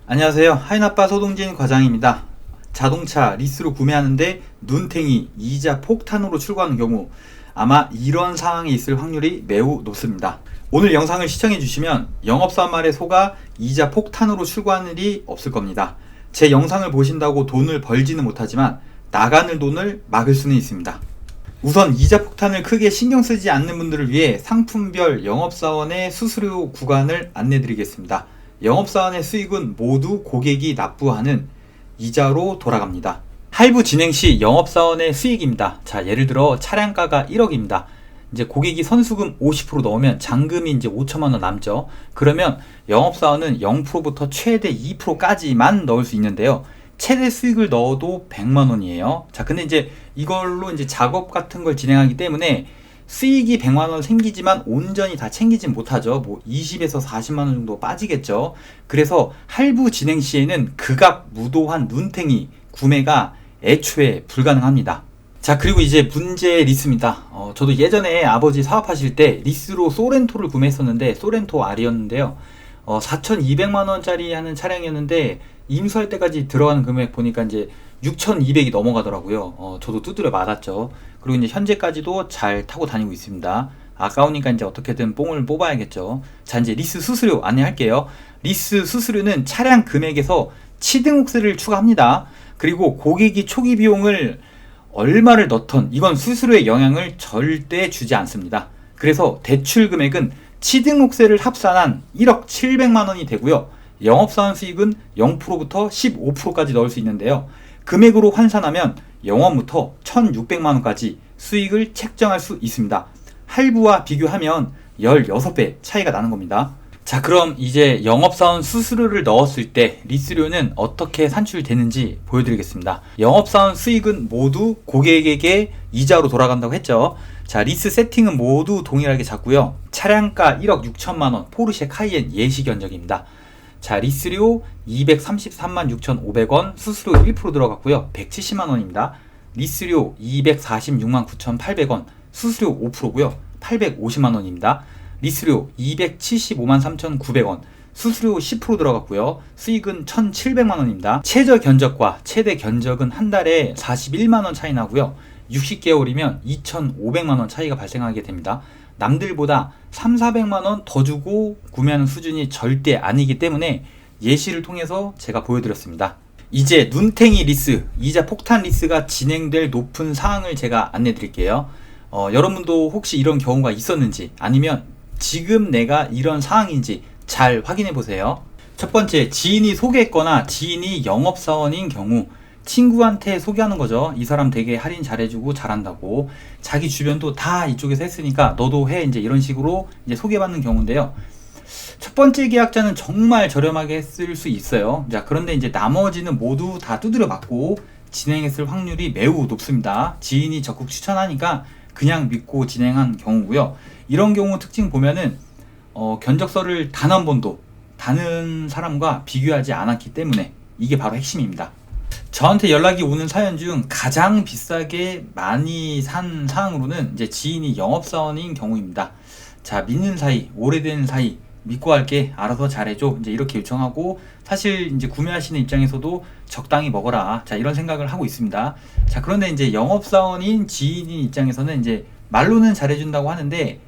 안녕하세요. 하인아빠 소동진 과장입니다. 자동차 리스로 구매하는데 눈탱이, 이자 폭탄으로 출고하는 경우 아마 이런 상황이 있을 확률이 매우 높습니다. 오늘 영상을 시청해 주시면 영업사원 말에 속아 이자 폭탄으로 출고하는 일이 없을 겁니다. 제 영상을 보신다고 돈을 벌지는 못하지만 나가는 돈을 막을 수는 있습니다. 우선 이자 폭탄을 크게 신경 쓰지 않는 분들을 위해 상품별 영업사원의 수수료 구간을 안내 드리겠습니다. 영업사원의 수익은 모두 고객이 납부하는 이자로 돌아갑니다. 할부 진행 시 영업사원의 수익입니다. 자, 예를 들어 차량가가 1억입니다. 이제 고객이 선수금 50% 넣으면 잔금이 이제 5천만 원 남죠. 그러면 영업사원은 0%부터 최대 2%까지만 넣을 수 있는데요. 최대 수익을 넣어도 100만 원이에요. 자, 근데 이제 이걸로 이제 작업 같은 걸 진행하기 때문에 수익이 100만 원 생기지만 온전히 다 챙기진 못하죠. 뭐 20에서 40만 원 정도 빠지겠죠. 그래서 할부 진행 시에는 극악 무도한 눈탱이 구매가 애초에 불가능합니다. 자, 그리고 이제 문제 리스입니다. 저도 예전에 아버지 사업하실 때 리스로 소렌토를 구매했었는데 소렌토 R이었는데요. 4,200만 원짜리 하는 차량이었는데 임수할 때까지 들어가는 금액 보니까 이제 6,200이 넘어가더라고요. 저도 두드려 맞았죠. 그리고 이제 현재까지도 잘 타고 다니고 있습니다. 아까우니까 이제 어떻게든 뽕을 뽑아야겠죠. 자, 이제 리스 수수료 안내할게요. 리스 수수료는 차량 금액에서 취등록세를 추가합니다. 그리고 고객이 초기 비용을 얼마를 넣던 이건 수수료의 영향을 절대 주지 않습니다. 그래서 대출 금액은 취등록세를 합산한 1억 700만 원이 되고요. 영업사원 수익은 0%부터 15%까지 넣을 수 있는데요. 금액으로 환산하면 0원부터 1,600만 원까지 수익을 책정할 수 있습니다. 할부와 비교하면 16배 차이가 나는 겁니다. 자, 그럼 이제 영업사원 수수료를 넣었을 때 리스료는 어떻게 산출되는지 보여드리겠습니다. 영업사원 수익은 모두 고객에게 이자로 돌아간다고 했죠. 자, 리스 세팅은 모두 동일하게 잡고요. 차량가 1억 6천만 원 포르쉐 카이엔 예시 견적입니다. 자, 리스료 233만 6,500원, 수수료 1% 들어갔고요. 170만 원입니다. 리스료 246만 9,800원, 수수료 5%고요. 850만 원입니다. 리스료 275만 3,900원, 수수료 10% 들어갔고요. 수익은 1,700만 원입니다. 최저 견적과 최대 견적은 한 달에 41만 원 차이 나고요. 60개월이면 2,500만 원 차이가 발생하게 됩니다. 남들보다 3,400만 원 더 주고 구매하는 수준이 절대 아니기 때문에 예시를 통해서 제가 보여드렸습니다. 이제 눈탱이 리스, 이자 폭탄 리스가 진행될 높은 사항을 제가 안내 드릴게요. 여러분도 혹시 이런 경우가 있었는지 아니면 지금 내가 이런 상황인지 잘 확인해 보세요. 첫 번째, 지인이 소개했거나 지인이 영업사원인 경우 친구한테 소개하는 거죠. 이 사람 되게 할인 잘해주고 잘한다고. 자기 주변도 다 이쪽에서 했으니까 너도 해. 이제 이런 식으로 이제 소개받는 경우인데요. 첫 번째 계약자는 정말 저렴하게 했을 수 있어요. 자, 그런데 이제 나머지는 모두 다 두드려 맞고 진행했을 확률이 매우 높습니다. 지인이 적극 추천하니까 그냥 믿고 진행한 경우고요. 이런 경우 특징 보면은 견적서를 단 한 번도 다른 사람과 비교하지 않았기 때문에 이게 바로 핵심입니다. 저한테 연락이 오는 사연 중 가장 비싸게 많이 산 사항으로는 이제 지인이 영업사원인 경우입니다. 자, 믿는 사이, 오래된 사이, 믿고 할게, 알아서 잘해줘. 이제 이렇게 요청하고, 사실 이제 구매하시는 입장에서도 적당히 먹어라. 자, 이런 생각을 하고 있습니다. 자, 그런데 이제 영업사원인 지인인 입장에서는 이제 말로는 잘해준다고 하는데,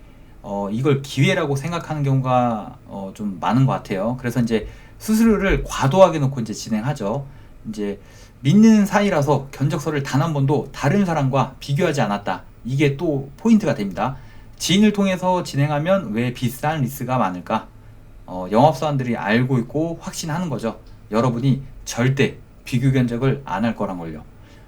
이걸 기회라고 생각하는 경우가 좀 많은 것 같아요. 그래서 이제 수수료를 과도하게 놓고 이제 진행하죠. 이제 믿는 사이라서 견적서를 단 한 번도 다른 사람과 비교하지 않았다. 이게 또 포인트가 됩니다. 지인을 통해서 진행하면 왜 비싼 리스가 많을까? 영업사원들이 알고 있고 확신하는 거죠. 여러분이 절대 비교 견적을 안 할 거란 걸요.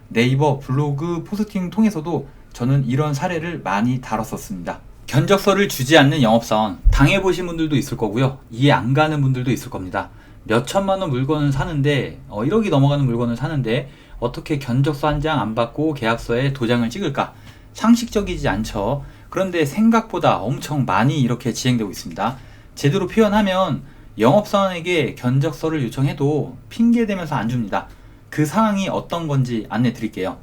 네이버 블로그 포스팅 통해서도 저는 이런 사례를 많이 다뤘었습니다. 견적서를 주지 않는 영업사원 당해보신 분들도 있을 거고요. 이해 안 가는 분들도 있을 겁니다. 몇 천만 원 물건을 사는데 1억이 넘어가는 물건을 사는데 어떻게 견적서 한 장 안 받고 계약서에 도장을 찍을까? 상식적이지 않죠. 그런데 생각보다 엄청 많이 이렇게 진행되고 있습니다. 제대로 표현하면 영업사원에게 견적서를 요청해도 핑계대면서 안 줍니다. 그 상황이 어떤 건지 안내 드릴게요.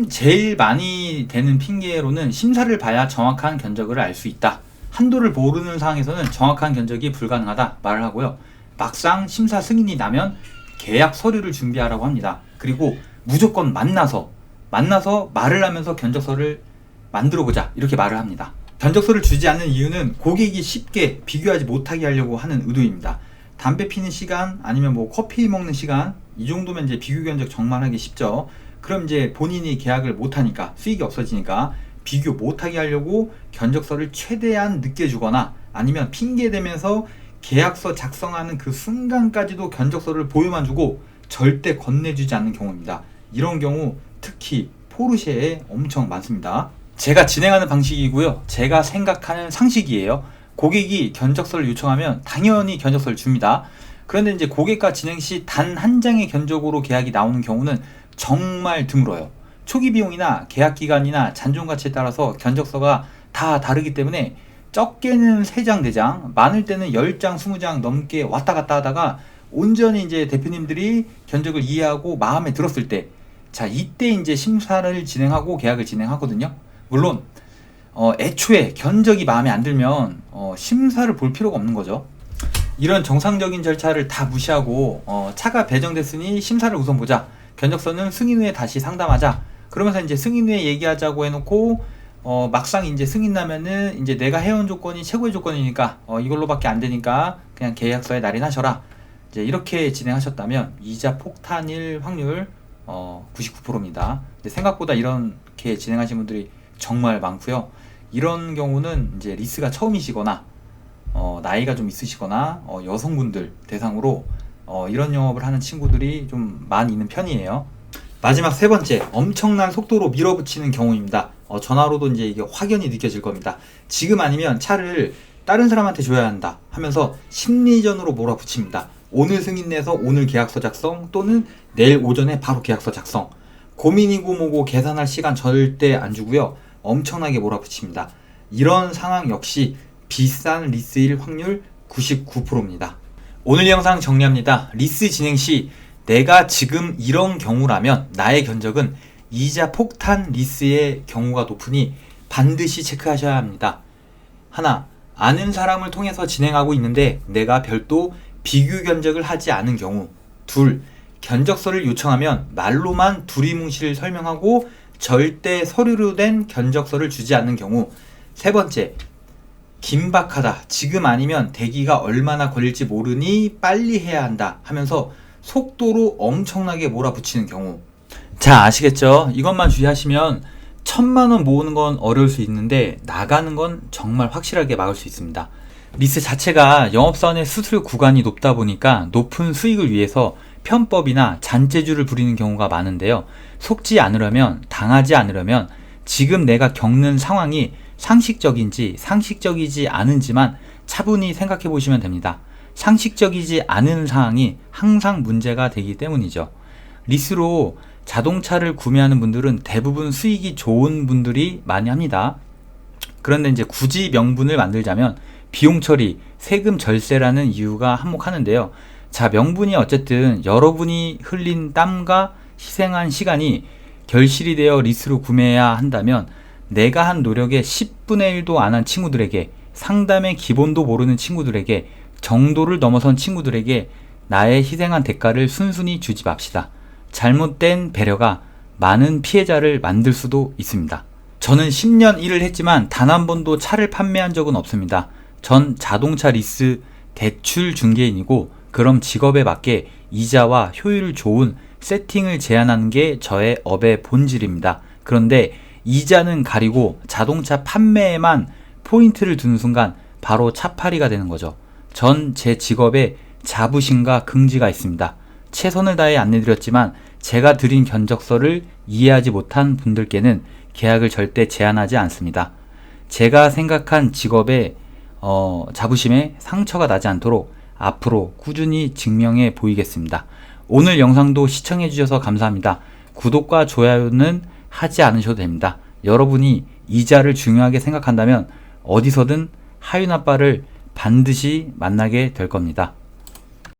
제일 많이 되는 핑계로는 심사를 봐야 정확한 견적을 알 수 있다. 한도를 모르는 상황에서는 정확한 견적이 불가능하다 말을 하고요. 막상 심사 승인이 나면 계약 서류를 준비하라고 합니다. 그리고 무조건 만나서 말을 하면서 견적서를 만들어보자 이렇게 말을 합니다. 견적서를 주지 않는 이유는 고객이 쉽게 비교하지 못하게 하려고 하는 의도입니다. 담배 피는 시간 아니면 뭐 커피 먹는 시간 이 정도면 이제 비교 견적 정말 하기 쉽죠. 그럼 이제 본인이 계약을 못하니까 수익이 없어지니까 비교 못하게 하려고 견적서를 최대한 늦게 주거나 아니면 핑계대면서 계약서 작성하는 그 순간까지도 견적서를 보여만 주고 절대 건네주지 않는 경우입니다. 이런 경우 특히 포르쉐에 엄청 많습니다. 제가 진행하는 방식이고요. 제가 생각하는 상식이에요. 고객이 견적서를 요청하면 당연히 견적서를 줍니다. 그런데 이제 고객과 진행 시 단 한 장의 견적으로 계약이 나오는 경우는 정말 드물어요. 초기 비용이나 계약 기간이나 잔존 가치에 따라서 견적서가 다 다르기 때문에 적게는 3장, 4장, 많을 때는 10장, 20장 넘게 왔다 갔다 하다가 온전히 이제 대표님들이 견적을 이해하고 마음에 들었을 때, 자, 이때 이제 심사를 진행하고 계약을 진행하거든요. 물론, 애초에 견적이 마음에 안 들면, 심사를 볼 필요가 없는 거죠. 이런 정상적인 절차를 다 무시하고, 차가 배정됐으니 심사를 우선 보자. 견적서는 승인 후에 다시 상담하자. 그러면서 이제 승인 후에 얘기하자고 해놓고, 막상 이제 승인 나면은 이제 내가 해온 조건이 최고의 조건이니까 이걸로밖에 안 되니까 그냥 계약서에 날인하셔라. 이제 이렇게 진행하셨다면 이자 폭탄일 확률 99%입니다. 근데 생각보다 이렇게 진행하신 분들이 정말 많고요. 이런 경우는 이제 리스가 처음이시거나 나이가 좀 있으시거나 여성분들 대상으로 이런 영업을 하는 친구들이 좀 많이 있는 편이에요. 마지막 3번째, 엄청난 속도로 밀어붙이는 경우입니다. 전화로도 이제 이게 확연히 느껴질 겁니다. 지금 아니면 차를 다른 사람한테 줘야 한다 하면서 심리전으로 몰아붙입니다. 오늘 승인 내서 오늘 계약서 작성 또는 내일 오전에 바로 계약서 작성. 고민이고 뭐고 계산할 시간 절대 안 주고요. 엄청나게 몰아붙입니다. 이런 상황 역시 비싼 리스일 확률 99%입니다. 오늘 영상 정리합니다. 리스 진행 시 내가 지금 이런 경우라면 나의 견적은 이자 폭탄 리스의 경우가 높으니 반드시 체크하셔야 합니다. 하나, 아는 사람을 통해서 진행하고 있는데 내가 별도 비교 견적을 하지 않은 경우. 둘, 견적서를 요청하면 말로만 두리뭉실 설명하고 절대 서류로 된 견적서를 주지 않는 경우. 3번째, 긴박하다. 지금 아니면 대기가 얼마나 걸릴지 모르니 빨리 해야 한다 하면서 속도로 엄청나게 몰아붙이는 경우. 자, 아시겠죠? 이것만 주의하시면 1000만원 모으는 건 어려울 수 있는데 나가는 건 정말 확실하게 막을 수 있습니다. 리스 자체가 영업사원의 수수료 구간이 높다 보니까 높은 수익을 위해서 편법이나 잔재주를 부리는 경우가 많은데요. 속지 않으려면, 당하지 않으려면 지금 내가 겪는 상황이 상식적인지 상식적이지 않은지만 차분히 생각해 보시면 됩니다. 상식적이지 않은 상황이 항상 문제가 되기 때문이죠. 리스로 자동차를 구매하는 분들은 대부분 수익이 좋은 분들이 많이 합니다. 그런데 이제 굳이 명분을 만들자면 비용 처리, 세금 절세라는 이유가 한몫하는데요. 자, 명분이 어쨌든 여러분이 흘린 땀과 희생한 시간이 결실이 되어 리스로 구매해야 한다면 내가 한 노력의 10분의 1도 안 한 친구들에게, 상담의 기본도 모르는 친구들에게, 정도를 넘어선 친구들에게 나의 희생한 대가를 순순히 주지 맙시다. 잘못된 배려가 많은 피해자를 만들 수도 있습니다. 저는 10년 일을 했지만 단 한 번도 차를 판매한 적은 없습니다. 전 자동차 리스 대출 중개인이고 그럼 직업에 맞게 이자와 효율 좋은 세팅을 제안하는 게 저의 업의 본질입니다. 그런데 이자는 가리고 자동차 판매에만 포인트를 두는 순간 바로 차파리가 되는 거죠. 전 제 직업에 자부심과 긍지가 있습니다. 최선을 다해 안내드렸지만 제가 드린 견적서를 이해하지 못한 분들께는 계약을 절대 제안하지 않습니다. 제가 생각한 직업의 자부심에 상처가 나지 않도록 앞으로 꾸준히 증명해 보이겠습니다. 오늘 영상도 시청해 주셔서 감사합니다. 구독과 좋아요는 하지 않으셔도 됩니다. 여러분이 이자를 중요하게 생각한다면 어디서든 하윤아빠를 반드시 만나게 될 겁니다.